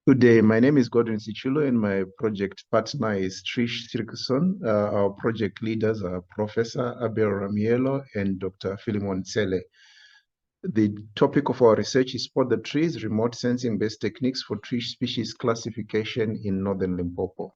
Good day. My name is Godwin Sichulu, and my project partner is Srikissoon. Our project leaders are Professor Abel Ramiello and Dr. Philemon Tsele. The topic of our research is Spot the Trees, remote sensing-based techniques for tree species classification in northern Limpopo.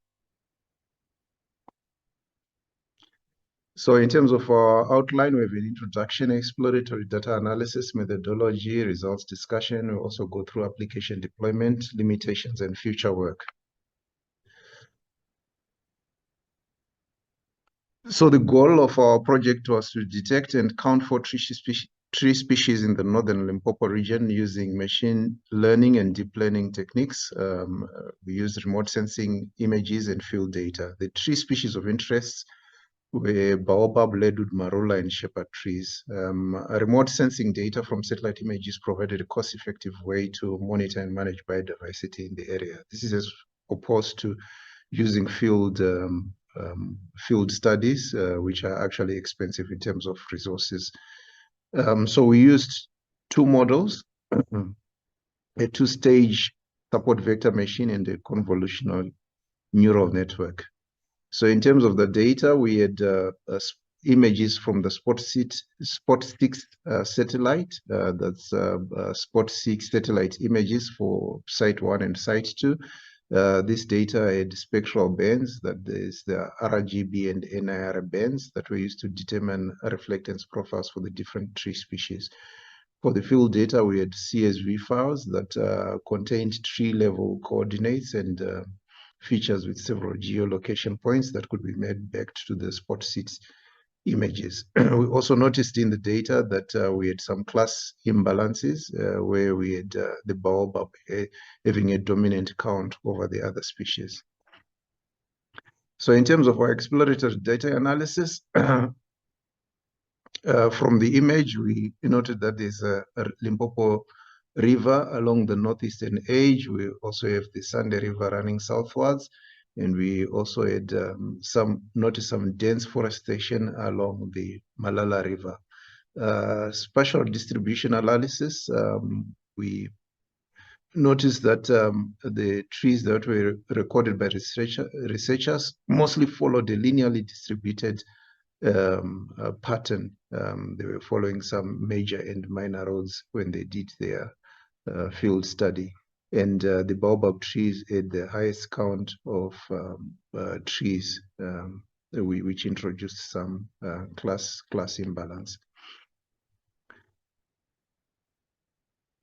So in terms of our outline, we have an introduction, exploratory data analysis, methodology, results discussion. We also go through application deployment, limitations, and future work. So the goal of our project was to detect and count for tree species in the northern Limpopo region using machine learning and deep learning techniques. We used remote sensing images and field data. The tree species of interest were Baobab, Leadwood, Marula, and shepherd trees. Remote sensing data from satellite images provided a cost-effective way to monitor and manage biodiversity in the area. This is as opposed to using field studies, which are actually expensive in terms of resources. So we used two models, a two-stage support vector machine and a convolutional neural network. So in terms of the data, we had images from the Spot 6 satellite. That's Spot 6 satellite images for Site 1 and Site 2. This data had spectral bands, that is the RGB and NIR bands that were used to determine reflectance profiles for the different tree species. For the field data, we had CSV files that contained tree-level coordinates and features with several geolocation points that could be made back to the Spot 6 images. We also noticed in the data that we had some class imbalances where we had the Baobab having a dominant count over the other species. So in terms of our exploratory data analysis, from the image, we noted that there's a Limpopo River along the northeastern edge. We also have the Sunday River running southwards, and we also had noticed some dense forestation along the Malala River. Spatial distribution analysis, we noticed that the trees that were recorded by researchers mostly followed a linearly distributed pattern. They were following some major and minor roads when they did their field study. And the Baobab trees had the highest count of trees, which introduced some class imbalance.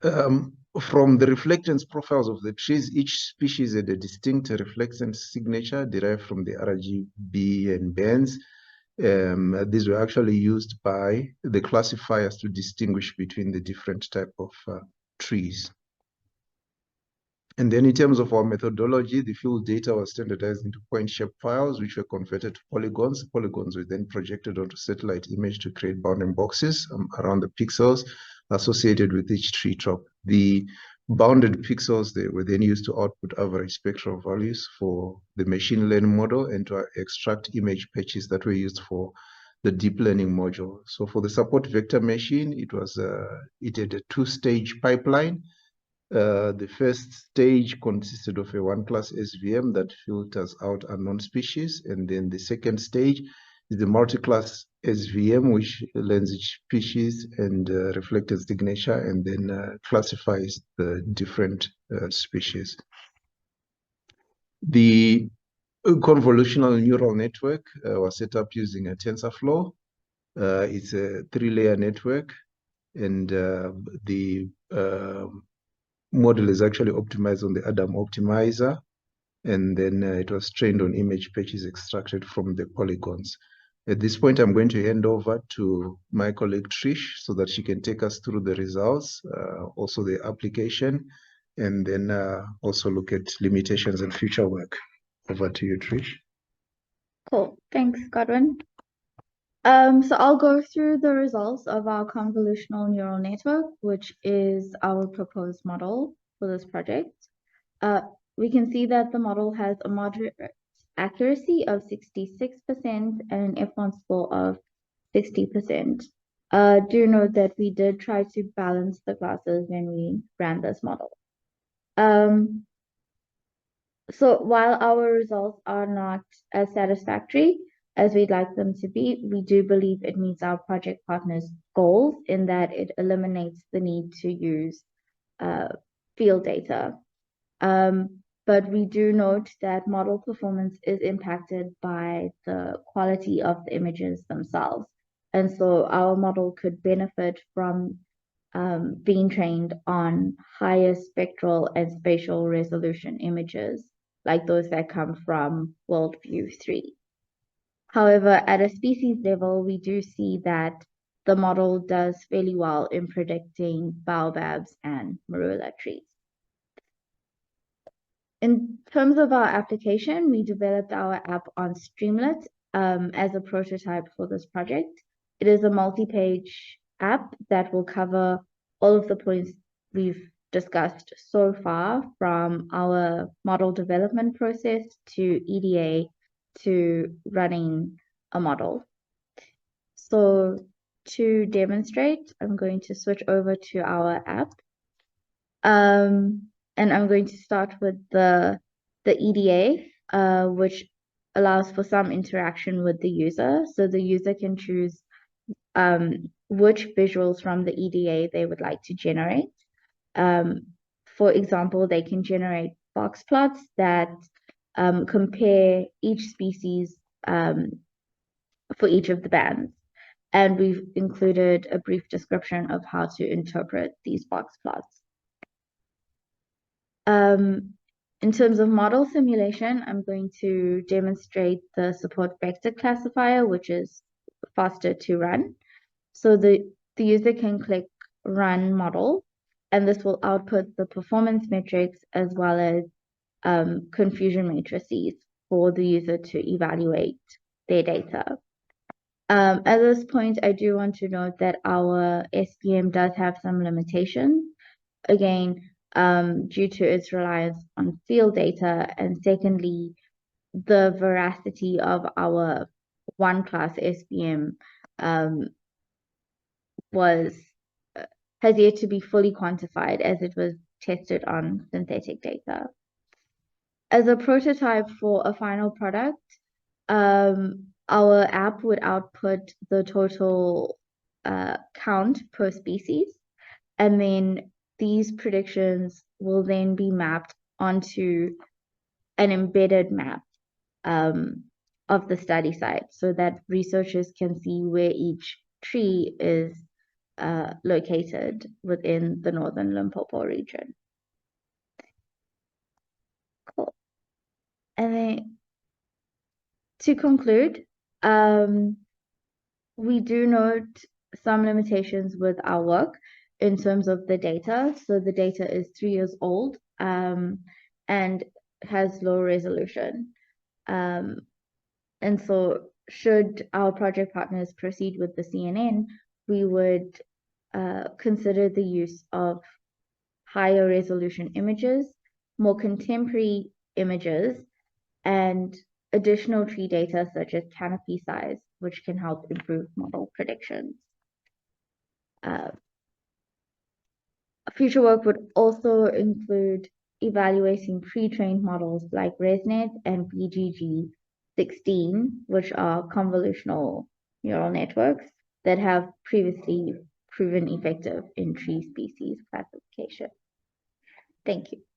From the reflectance profiles of the trees, each species had a distinct reflectance signature derived from the RGB and bands. These were actually used by the classifiers to distinguish between the different type of trees. And then in terms of our methodology, the field data was standardized into point shape files, which were converted to polygons. Polygons were then projected onto satellite image to create bounding boxes around the pixels associated with each tree top. The bounded pixels, they were then used to output average spectral values for the machine learning model and to extract image patches that were used for the deep learning module. So for the support vector machine, it had a two-stage pipeline. The first stage consisted of a one-class SVM that filters out unknown species, and then the second stage is the multi-class SVM, which learns each species and reflectance signature, and then classifies the different species. The convolutional neural network was set up using a TensorFlow. It's a 3-layer network, and the model is actually optimized on the Adam optimizer, and then it was trained on image patches extracted from the polygons. At this point, I'm going to hand over to my colleague Trish so that she can take us through the results, also the application, and then also look at limitations and future work. Over to you, Trish. Cool. Thanks, Godwin. So I'll go through the results of our convolutional neural network, which is our proposed model for this project. We can see that the model has a moderate accuracy of 66% and an F1 score of 60%. Do note that we did try to balance the classes when we ran this model. So while our results are not as satisfactory as we'd like them to be, we do believe it meets our project partners' goals in that it eliminates the need to use field data. But we do note that model performance is impacted by the quality of the images themselves. And so our model could benefit from being trained on higher spectral and spatial resolution images, like those that come from Worldview 3. However, at a species level, we do see that the model does fairly well in predicting baobabs and marula trees. In terms of our application, we developed our app on Streamlit as a prototype for this project. It is a multi-page app that will cover all of the points we've discussed so far, from our model development process to EDA to running a model. So to demonstrate, I'm going to switch over to our app. And I'm going to start with the EDA, which allows for some interaction with the user. So the user can choose which visuals from the EDA they would like to generate. For example, they can generate box plots that compare each species for each of the bands. And we've included a brief description of how to interpret these box plots. In terms of model simulation, I'm going to demonstrate the support vector classifier, which is faster to run. So the user can click Run Model, and this will output the performance metrics as well as confusion matrices for the user to evaluate their data. At this point, I do want to note that our SPM does have some limitations. Again, due to its reliance on field data, and secondly, the veracity of our one class SPM has yet to be fully quantified as it was tested on synthetic data. As a prototype for a final product, our app would output the total count per species, and then these predictions will then be mapped onto an embedded map of the study site so that researchers can see where each tree is located within the northern Limpopo region. Cool. And then to conclude, we do note some limitations with our work in terms of the data. So the data is 3 years old and has low resolution. And so should our project partners proceed with the CNN, we would consider the use of higher resolution images, more contemporary images, and additional tree data such as canopy size, which can help improve model predictions. Future work would also include evaluating pre-trained models like ResNet and BGG16, which are convolutional neural networks that have previously proven effective in tree species classification. Thank you.